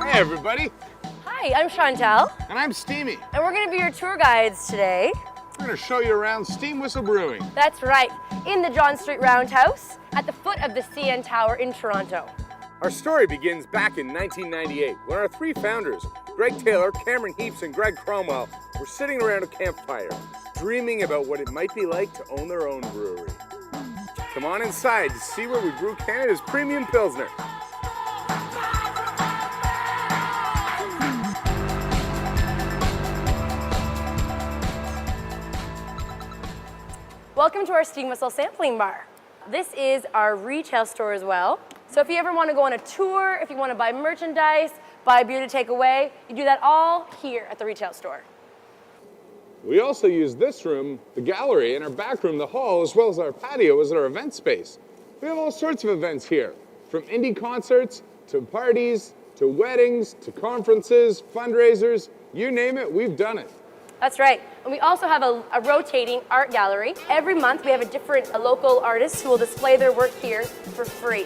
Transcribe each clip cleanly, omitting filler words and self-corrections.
Hey everybody! Hi, I'm Chantal. And I'm Steamy. And we're going to be your tour guides today. We're going to show you around Steam Whistle Brewing. That's right, in the John Street Roundhouse at the foot of the CN Tower in Toronto. Our story begins back in 1998 when our three founders, Greg Taylor, Cameron Heaps, and Greg Cromwell, were sitting around a campfire, dreaming about what it might be like to own their own brewery. Come on inside to see where we brew Canada's premium Pilsner. Welcome to our Steam Whistle Sampling Bar. This is our retail store as well. So if you ever want to go on a tour, if you want to buy merchandise, buy beer to take away, you do that all here at the retail store. We also use this room, the gallery, and our back room, the hall, as well as our patio as our event space. We have all sorts of events here, from indie concerts, to parties, to weddings, to conferences, fundraisers, you name it, we've done it. That's right. And we also have a rotating art gallery. Every month we have a different local artist who will display their work here for free.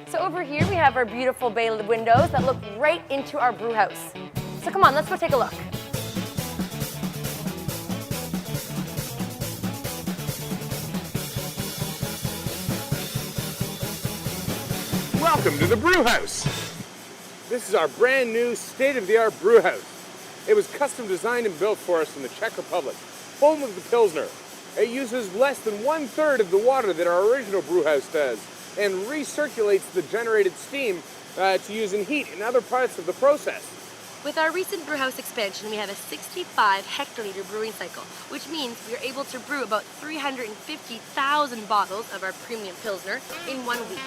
So over here we have our beautiful bay windows that look right into our brew house. So come on, let's go take a look. Welcome to the brew house. This is our brand new state-of-the-art brew house. It was custom designed and built for us in the Czech Republic, home of the Pilsner. It uses less than 1/3 of the water that our original brew house does and recirculates the generated steam to use in heat in other parts of the process. With our recent brewhouse expansion, we have a 65 hectoliter brewing cycle, which means we are able to brew about 350,000 bottles of our premium Pilsner in 1 week.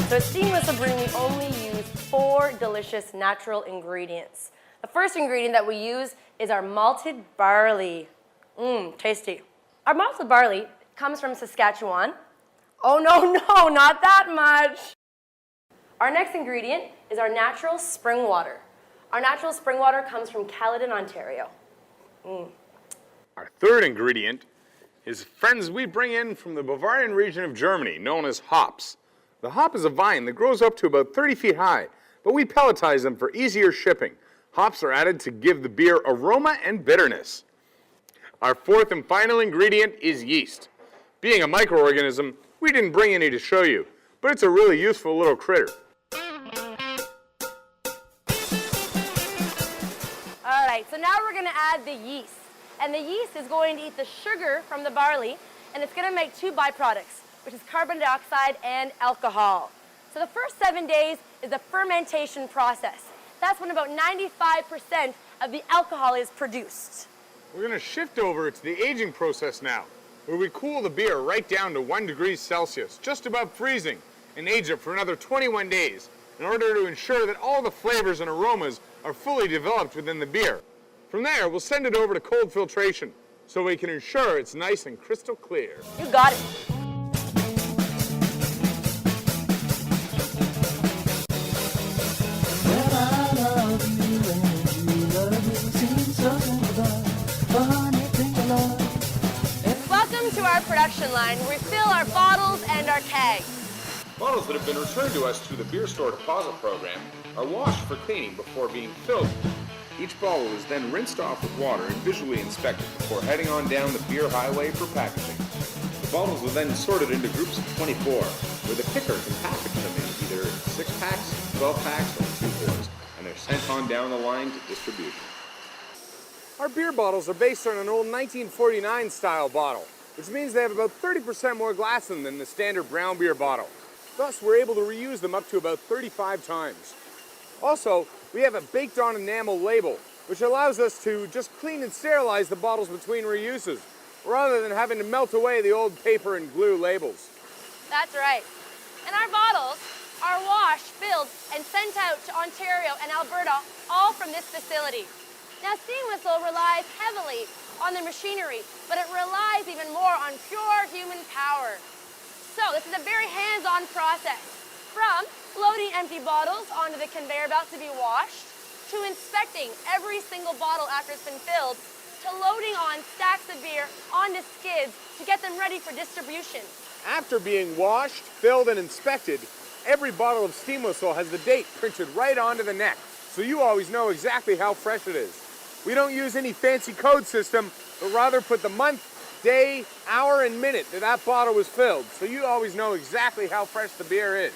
So at Steam Whistle Brewing, we only use 4 delicious natural ingredients. The first ingredient that we use is our malted barley. Tasty. Our malted barley comes from Saskatchewan. Oh no, not that much. Our next ingredient is our natural spring water. Our natural spring water comes from Caledon, Ontario. Our third ingredient is friends we bring in from the Bavarian region of Germany, known as hops. The hop is a vine that grows up to about 30 feet high, but we pelletize them for easier shipping. Hops are added to give the beer aroma and bitterness. Our fourth and final ingredient is yeast. Being a microorganism, we didn't bring any to show you, but it's a really useful little critter. All right, so now we're gonna add the yeast. And the yeast is going to eat the sugar from the barley, and it's gonna make 2 byproducts, which is carbon dioxide and alcohol. So the first 7 days is the fermentation process. That's when about 95% of the alcohol is produced. We're going to shift over to the aging process now, where we cool the beer right down to 1 degree Celsius, just above freezing, and age it for another 21 days in order to ensure that all the flavors and aromas are fully developed within the beer. From there, we'll send it over to cold filtration so we can ensure it's nice and crystal clear. You got it. Welcome to our production line where we fill our bottles and our kegs. Bottles that have been returned to us through the Beer Store Deposit Program are washed for cleaning before being filled. Each bottle is then rinsed off with water and visually inspected before heading on down the beer highway for packaging. The bottles are then sorted into groups of 24, where the picker can package them in either 6-packs, 12-packs, or 2-4s, and they're sent on down the line to distribution. Our beer bottles are based on an old 1949 style bottle, which means they have about 30% more glass in them than the standard brown beer bottle. Thus, we're able to reuse them up to about 35 times. Also, we have a baked-on enamel label, which allows us to just clean and sterilize the bottles between reuses, rather than having to melt away the old paper and glue labels. That's right. And our bottles are washed, filled, and sent out to Ontario and Alberta, all from this facility. Now, steam whistle relies heavily on the machinery, but it relies even more on pure human power. So this is a very hands-on process, from loading empty bottles onto the conveyor belt to be washed, to inspecting every single bottle after it's been filled, to loading on stacks of beer onto skids to get them ready for distribution. After being washed, filled, and inspected, every bottle of steam whistle has the date printed right onto the neck, so you always know exactly how fresh it is. We don't use any fancy code system, but rather put the month, day, hour, and minute that bottle was filled, so you always know exactly how fresh the beer is.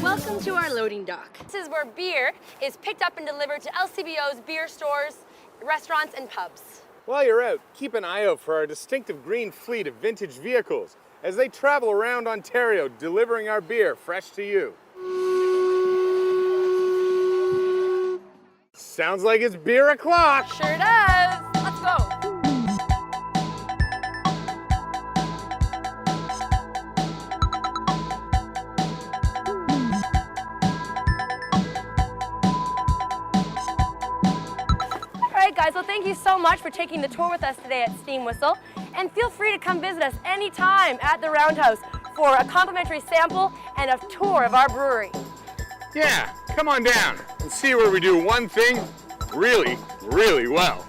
Welcome to our loading dock. This is where beer is picked up and delivered to LCBO's beer stores, restaurants, and pubs. While you're out, keep an eye out for our distinctive green fleet of vintage vehicles as they travel around Ontario delivering our beer fresh to you. Sounds like it's beer o'clock. Sure does. Let's go. Guys, well, thank you so much for taking the tour with us today at Steam Whistle, and feel free to come visit us anytime at the Roundhouse for a complimentary sample and a tour of our brewery. Yeah, come on down and see where we do one thing really, really well.